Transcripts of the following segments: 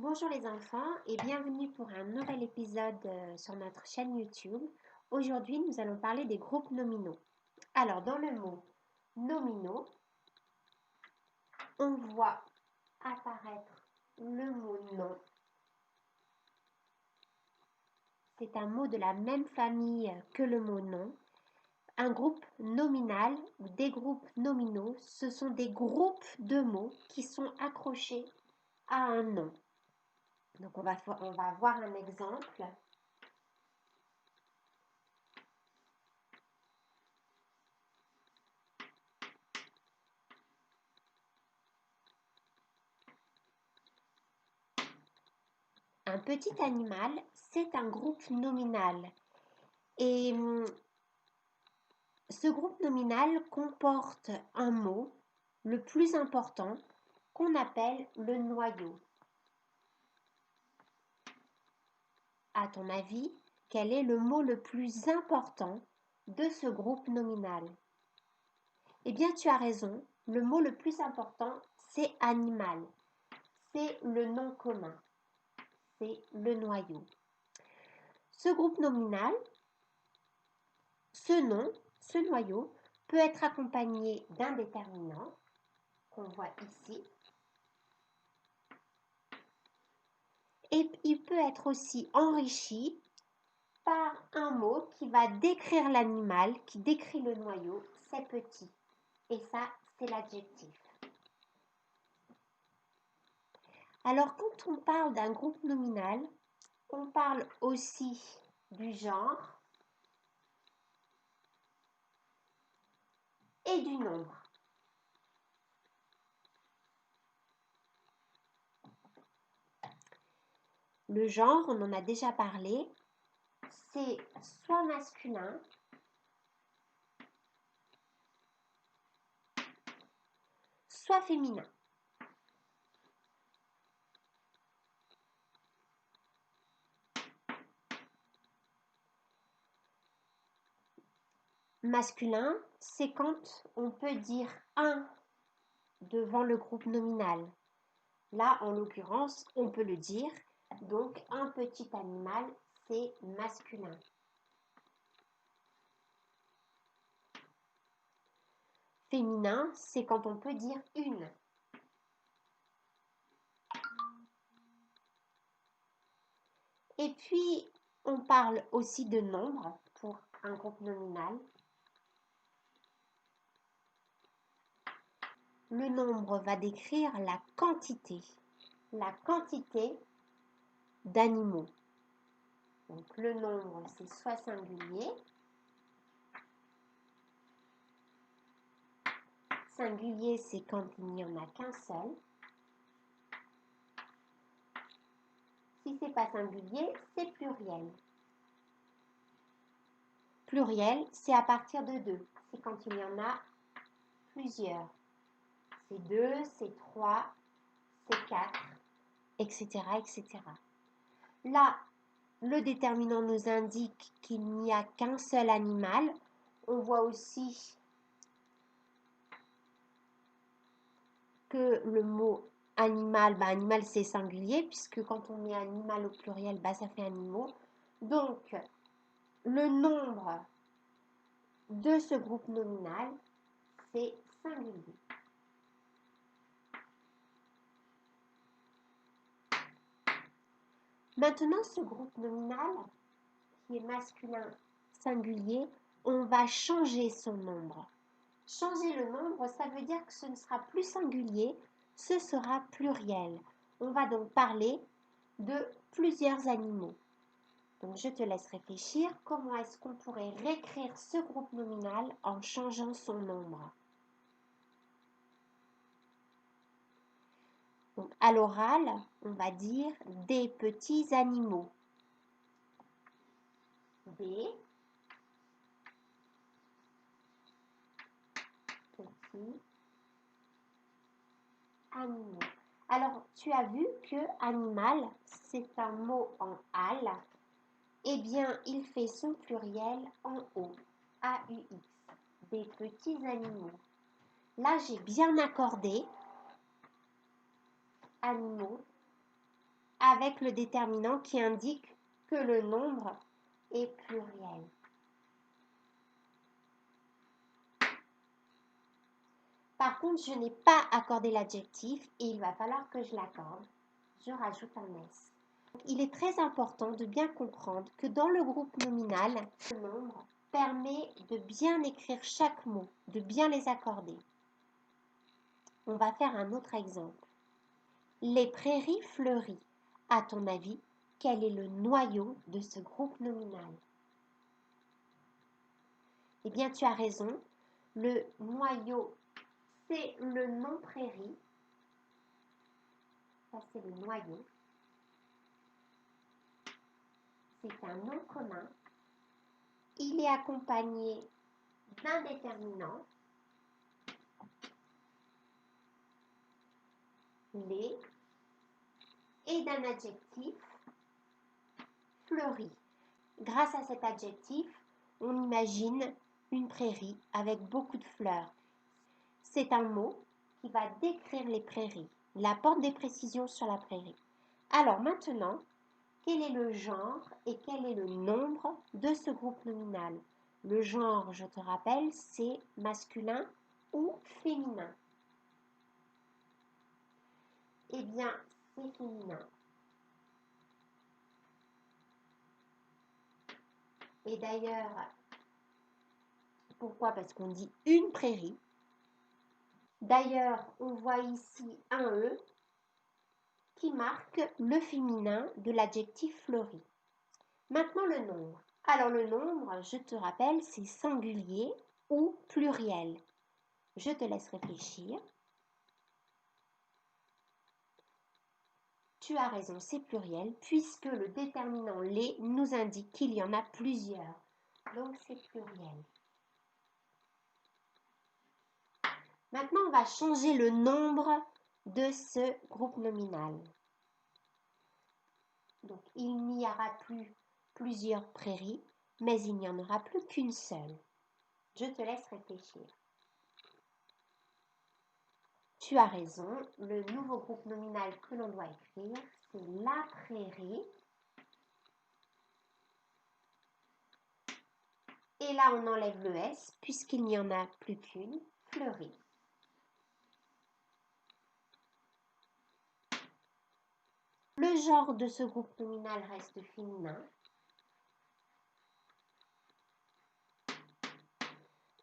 Bonjour les enfants et bienvenue pour un nouvel épisode sur notre chaîne YouTube. Aujourd'hui, nous allons parler des groupes nominaux. Alors, dans le mot nominaux, on voit apparaître le mot nom. C'est un mot de la même famille que le mot nom. Un groupe nominal ou des groupes nominaux, ce sont des groupes de mots qui sont accrochés à un nom. Donc, on va voir un exemple. Un petit animal, c'est un groupe nominal. Et ce groupe nominal comporte un mot, le plus important, qu'on appelle le noyau. À ton avis, quel est le mot le plus important de ce groupe nominal? Eh bien, tu as raison, le mot le plus important, c'est animal. C'est le nom commun, c'est le noyau. Ce groupe nominal, ce nom, ce noyau, peut être accompagné d'un déterminant qu'on voit ici. Et il peut être aussi enrichi par un mot qui va décrire l'animal, qui décrit le noyau, c'est petit. Et ça, c'est l'adjectif. Alors, quand on parle d'un groupe nominal, on parle aussi du genre et du nombre. Le genre, on en a déjà parlé, c'est soit masculin, soit féminin. Masculin, c'est quand on peut dire un devant le groupe nominal. Là, en l'occurrence, on peut le dire. Donc, un petit animal, c'est masculin. Féminin, c'est quand on peut dire une. Et puis, on parle aussi de nombre pour un groupe nominal. Le nombre va décrire la quantité d'animaux. Donc, le nombre, c'est soit singulier. Singulier, c'est quand il n'y en a qu'un seul. Si ce n'est pas singulier, c'est pluriel. Pluriel, c'est à partir de 2. C'est quand il y en a plusieurs. C'est 2, c'est 3, c'est 4, etc., etc. Là, le déterminant nous indique qu'il n'y a qu'un seul animal. On voit aussi que le mot animal, animal c'est singulier, puisque quand on met animal au pluriel, ça fait animaux. Donc, le nombre de ce groupe nominal, c'est singulier. Maintenant, ce groupe nominal, qui est masculin singulier, on va changer son nombre. Changer le nombre, ça veut dire que ce ne sera plus singulier, ce sera pluriel. On va donc parler de plusieurs animaux. Donc, je te laisse réfléchir. Comment est-ce qu'on pourrait réécrire ce groupe nominal en changeant son nombre? Donc, à l'oral, on va dire des petits animaux. Des petits animaux. Alors, tu as vu que animal, c'est un mot en al. Eh bien, il fait son pluriel en o, A-U-X, des petits animaux. Là, j'ai bien accordé animaux avec le déterminant qui indique que le nombre est pluriel. Par contre, je n'ai pas accordé l'adjectif et il va falloir que je l'accorde. Je rajoute un S. Il est très important de bien comprendre que dans le groupe nominal, le nombre permet de bien écrire chaque mot, de bien les accorder. On va faire un autre exemple. Les prairies fleuries. À ton avis, quel est le noyau de ce groupe nominal? Eh bien, tu as raison. Le noyau, c'est le nom prairie. Ça, c'est le noyau. C'est un nom commun. Il est accompagné d'un déterminant, les, et d'un adjectif, fleuri. Grâce à cet adjectif, on imagine une prairie avec beaucoup de fleurs. C'est un mot qui va décrire les prairies. Il apporte des précisions sur la prairie. Alors maintenant, quel est le genre et quel est le nombre de ce groupe nominal? Le genre, je te rappelle, c'est masculin ou féminin. Eh bien, c'est féminin. Et d'ailleurs, pourquoi? Parce qu'on dit une prairie. D'ailleurs, on voit ici un E qui marque le féminin de l'adjectif fleuri. Maintenant, le nombre. Alors, le nombre, je te rappelle, c'est singulier ou pluriel. Je te laisse réfléchir. Tu as raison, c'est pluriel, puisque le déterminant les nous indique qu'il y en a plusieurs. Donc, c'est pluriel. Maintenant, on va changer le nombre de ce groupe nominal. Donc, il n'y aura plus plusieurs prairies, mais il n'y en aura plus qu'une seule. Je te laisse réfléchir. Tu as raison, le nouveau groupe nominal que l'on doit écrire, c'est la prairie. Et là, on enlève le S, puisqu'il n'y en a plus qu'une, fleurie. Le genre de ce groupe nominal reste féminin.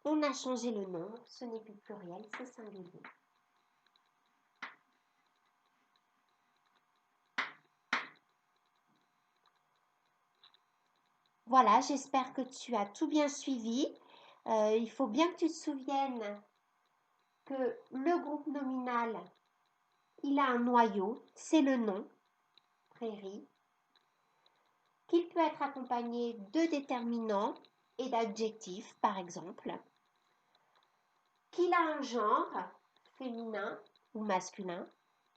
On a changé le nombre, ce n'est plus pluriel, c'est singulier. Voilà, j'espère que tu as tout bien suivi. Il faut bien que tu te souviennes que le groupe nominal, il a un noyau, c'est le nom, prairie, qu'il peut être accompagné de déterminants et d'adjectifs, par exemple, qu'il a un genre, féminin ou masculin,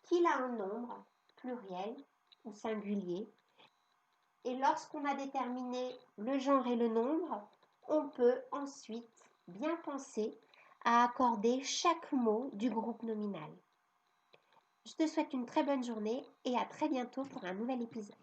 qu'il a un nombre, pluriel ou singulier. Et lorsqu'on a déterminé le genre et le nombre, on peut ensuite bien penser à accorder chaque mot du groupe nominal. Je te souhaite une très bonne journée et à très bientôt pour un nouvel épisode.